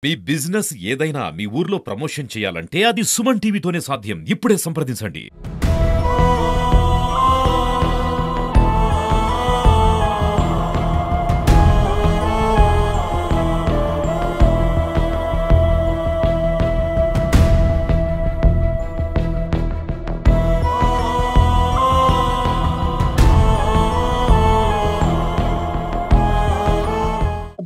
మీ business ఏదైనా మీ ఊర్లో promotion చేయాలంటే అది సుమన్ టీవీతోనే సాధ్యం. ఇప్పుడే సంప్రదించండి.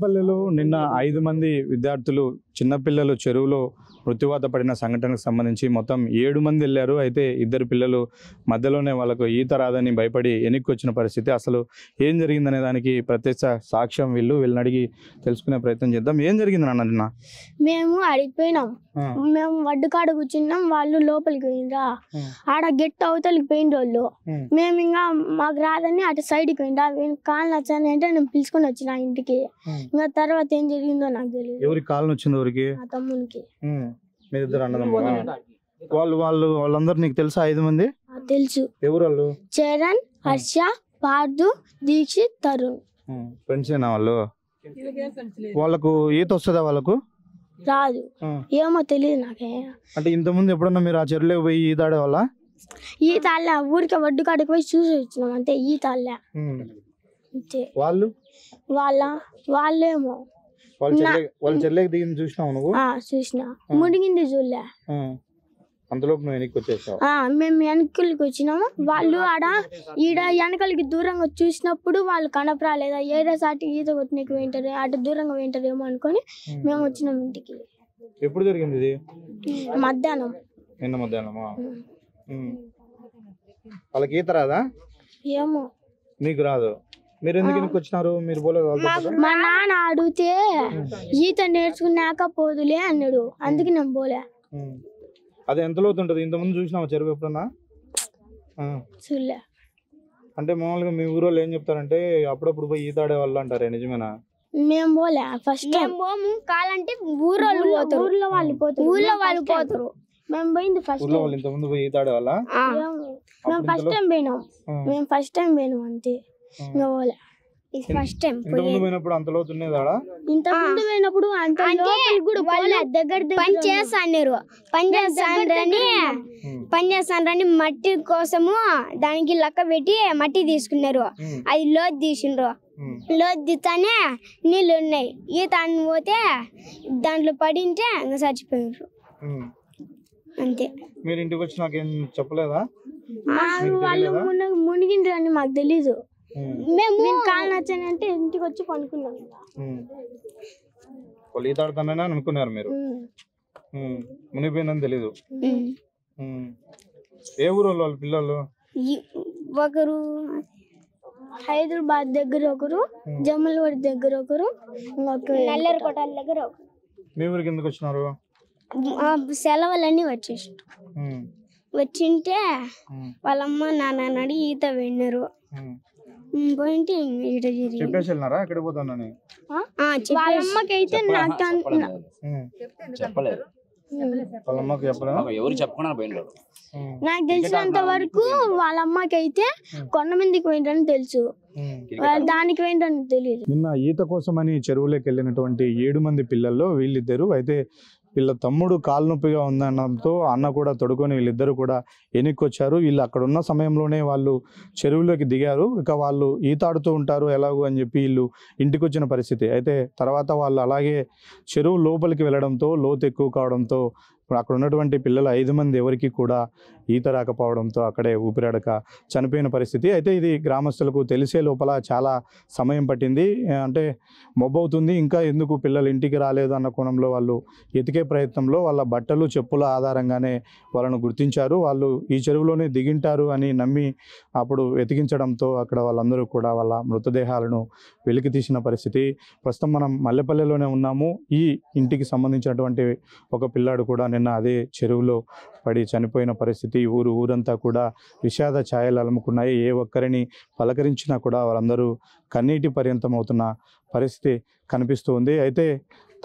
పల్లెలో నిన్న 5 మంది విద్యార్థులు చిన్నపిల్లలు చెరువులో మృత్యువాత పడిన సంఘటనకు సంబంధించి మొత్తం 7 మంది వెళ్ళారు. అయితే 2 పిల్లలు మధ్యలోనే వాళ్ళకు ఈత రాదని భయపడి వెనక్కి వచ్చిన పరిస్థితి. అసలు ఏం జరిగిందనే దానికి ప్రత్యక్ష సాక్ష్యం వీళ్ళని అడిగి తెలుసుకునే ప్రయత్నం చేద్దాం. ఏం జరిగింది నాన్న నిన్న? మేము అడిగిపోయినాం. మేము వడ్డు కాడ కూర్చున్నాం, వాళ్ళు లోపలికి పోయినరా. ఆడ గెట్ అవతలికి పోయిన వాళ్ళు. మేము ఇంకా మాకు రాదని అటు సైడ్కి పోయిందా, కాలు నచ్చాను అంటే నేను పిలుచుకొని వచ్చిన ఇంటికి. ఇంకా తర్వాత ఏం జరిగిందో నాకు తెలియదు. ఎవరికి కాలు నచ్చింది? ఎవరికి? మా తమ్మునికి. మీరిద్దరు అన్నదమ్ములా? వాళ్ళందరూ నీకు తెలుసా? 5 మంది తెలుసు. ఎవరు వాళ్ళు? చరణ్, హర్ష, పార్దు, దీక్షిత్, తరుణ్. ఫ్రెండ్సేనా వాళ్ళు? వాళ్ళకు ఈత వస్తుందా? వాళ్ళకు రాదు. ఏమో తెలియదు నాకే. అంటే ఇంతకుముందు ఎప్పుడన్నా మీరు ఆ చెరువులోకి పోయి ఈత ఆడేవాళ్ళ? ఈత ఆడలే, ఊరికే వడ్డు కాడికి పోయి చూసి వచ్చినాం అంతే. ఈత ఆడలే అంతే. వాళ్ళేమో వాళ్ళ చెల్లెకి దిగింది చూసినావు నువ్వు? చూసినా, మునిగింది చూడలే. అంతలోపు నువ్వు వెనక్కి వచ్చేసావు? మేము వెనకలికి వచ్చినాము. వాళ్ళు ఈడ వెనకలికి దూరంగా చూసినప్పుడు వాళ్ళు కనపరాలేదా, ఏదో సాటి ఈత కొట్టినకి పోయింటారు, అటు దూరంగా పోయింటారేమో అనుకొని మేము వచ్చినాం ఇంటికి. ఎప్పుడు జరిగింది ఇది? మధ్యాహ్నం. నిన్న మధ్యాహ్నమా? వాళ్ళకి ఈత రాదా? ఏమో. మీకు రాదు? మీరు ఎందుకు వెనక్కి వచ్చినారు? మీరు పోలేదు? మా నాన్న అడిగితే ఈత నేర్చుకున్నాక పోదులే అన్నాడు, అందుకే నేను పోలే. అది ఎంత లోతు ఉంటుంది? ఇంతకుముందు చూసినావా చెరువు ఎప్పుడన్నా? చూడలే. అంటే మామూలుగా మీ ఊరోళ్ళు ఏం చెప్తారంటే అప్పుడప్పుడు పోయి ఈత ఆడే వాళ్ళు అంటారే, నిజమేనా? మేము పోలే. ఫస్ట్ కాలంటే ఊర్లో వాళ్ళు పోతారు. మేము పోయింది ఫస్ట్. ఊర్లో వాళ్ళు ఇంతకుముందు పోయి ఈత ఆడే వాళ్ళ? మేము ఫస్ట్ టైం పోయినాం అంతే. ఇంకా పోలే. ఫస్ట్ టైం పోయినప్పుడు అంత లోతు ఉండేదాడా? ఇంతకుముందు పోయినప్పుడు పని చేస్తానని మట్టి కోసము దానికి లెక్క పెట్టి మట్టి తీసుకున్నారు. అది లోతు తీసిండ్రు. లోతు తీస్తానే నీళ్ళు ఉన్నాయి. ఈత పోతే దాంట్లో పడింటే ఇంకా చచ్చిపోయినారు అంతే. మీరు ఇంటికి వచ్చి నాకేం చెప్పలేదా? వాళ్ళు మునిగిండ్రు అని మాకు తెలీదు. మేము కాలు నచ్చానంటే ఇంటికి వచ్చి పనుకున్నాం. వాళ్ళు ఈత ఆడుతానని అనుకున్నారు మీరు? మునిగిపోయిందని తెలీదు. ఏ ఊరు వాళ్ళ పిల్లలు? ఒకరు హైదరాబాద్ దగ్గర, ఒకరు జమ్మలవాడి దగ్గర, ఒకరు నల్లరికోట దగ్గర. మీ ఊరికి ఎందుకు వచ్చినారు? సెలవులన్నీ వచ్చేసి వచ్చింటే వాళ్ళమ్మ నాన్న అడిగి ఈత వెళ్ళినారు. పోయింటే చెప్పేసి వెళ్ళినారా ఎక్కడికి పోతానని? వాళ్ళమ్మకి అయితే నాకు తెలిసినంత వరకు వాళ్ళమ్మకి అయితే కొండ మీదకి పోయిందని తెలుసు, దానికి పోయిందని తెలియదు. నిన్న ఈత కోసమని చెరువులోకి వెళ్ళినటువంటి 7 మంది పిల్లల్లో వీళ్ళిద్దరు అయితే వీళ్ళ తమ్ముడు కాలు నొప్పిగా ఉందనడంతో అన్న కూడా తొడుకొని వీళ్ళిద్దరు కూడా వెనక్కి వచ్చారు. వీళ్ళు అక్కడ ఉన్న సమయంలోనే వాళ్ళు చెరువులోకి దిగారు. ఇక వాళ్ళు ఈత ఆడుతూ ఉంటారు ఎలాగో అని చెప్పి వీళ్ళు ఇంటికి వచ్చిన పరిస్థితి. అయితే తర్వాత వాళ్ళు అలాగే చెరువు లోపలికి వెళ్ళడంతో లోతు ఎక్కువ కావడంతో అక్కడ ఉన్నటువంటి పిల్లలు 5 మంది ఎవరికి కూడా ఈత రాకపోవడంతో అక్కడే ఊపిరాడక చనిపోయిన పరిస్థితి. అయితే ఇది గ్రామస్తులకు తెలిసే లోపల చాలా సమయం పట్టింది. అంటే మొబ్బవుతుంది, ఇంకా ఎందుకు పిల్లలు ఇంటికి రాలేదు అన్న కోణంలో వాళ్ళు ఎతికే ప్రయత్నంలో వాళ్ళ బట్టలు చెప్పుల ఆధారంగానే వాళ్ళను గుర్తించారు. వాళ్ళు ఈ చెరువులోనే దిగింటారు అని నమ్మి అప్పుడు వెతికించడంతో అక్కడ వాళ్ళందరూ కూడా వాళ్ళ మృతదేహాలను వెలికి తీసిన పరిస్థితి. ప్రస్తుతం మనం మల్లెపల్లెలోనే ఉన్నాము. ఈ ఇంటికి సంబంధించినటువంటి ఒక పిల్లాడు కూడా నిన్న అదే చెరువులో పడి చనిపోయిన పరిస్థితి. ఊరంతా కూడా విషాద ఛాయలు అలుముకున్నాయి. ఏ ఒక్కరిని పలకరించినా కూడా వాళ్ళందరూ కన్నీటి పర్యంతం అవుతున్న పరిస్థితి కనిపిస్తుంది. అయితే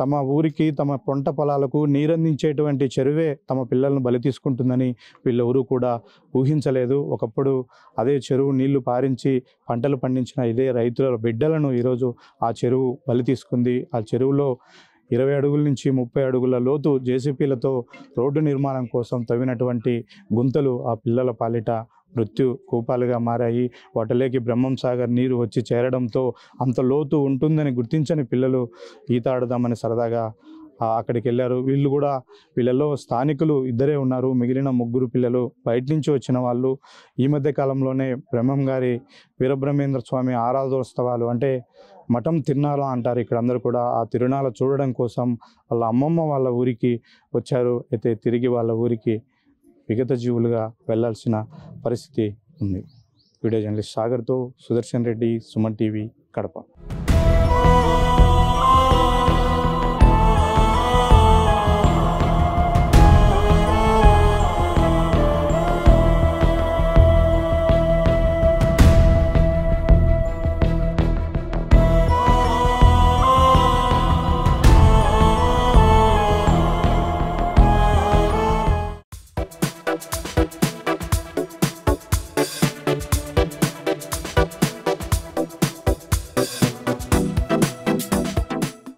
తమ ఊరికి తమ పంట పొలాలకు నీరందించేటువంటి చెరువే తమ పిల్లలను బలి తీసుకుంటుందని వీళ్ళెవరూ కూడా ఊహించలేదు. ఒకప్పుడు అదే చెరువు నీళ్లు పారించి పంటలు పండించిన ఇదే రైతుల బిడ్డలను ఈరోజు ఆ చెరువు బలి తీసుకుంది. ఆ చెరువులో 20 అడుగుల నుంచి 30 అడుగుల లోతు జేసీపీలతో రోడ్డు నిర్మాణం కోసం తవ్వినటువంటి గుంతలు ఆ పిల్లల పాలిట మృత్యు కూపాలుగా మారాయి. వాటిలోకి బ్రహ్మం సాగర్ నీరు వచ్చి చేరడంతో అంత లోతు ఉంటుందని గుర్తించని పిల్లలు ఈత ఆడదామని సరదాగా అక్కడికి వెళ్ళారు. వీళ్ళలో స్థానికులు 2 ఉన్నారు. మిగిలిన 3 పిల్లలు బయట నుంచి వచ్చిన వాళ్ళు. ఈ మధ్య కాలంలోనే బ్రహ్మం గారి వీరబ్రహ్మేంద్ర స్వామి ఆరాధోత్సవాలు అంటే మఠం తిరునాళ అంటారు ఇక్కడ అందరూ కూడా. ఆ తిరునాళ చూడడం కోసం వాళ్ళ అమ్మమ్మ వాళ్ళ ఊరికి వచ్చారు. అయితే తిరిగి వాళ్ళ ఊరికి విగత జీవులుగా వెళ్లాల్సిన పరిస్థితి ఉంది. వీడియో జర్నలిస్ట్ సాగర్తో సుదర్శన్ రెడ్డి, సుమన్ టీవీ, కడప.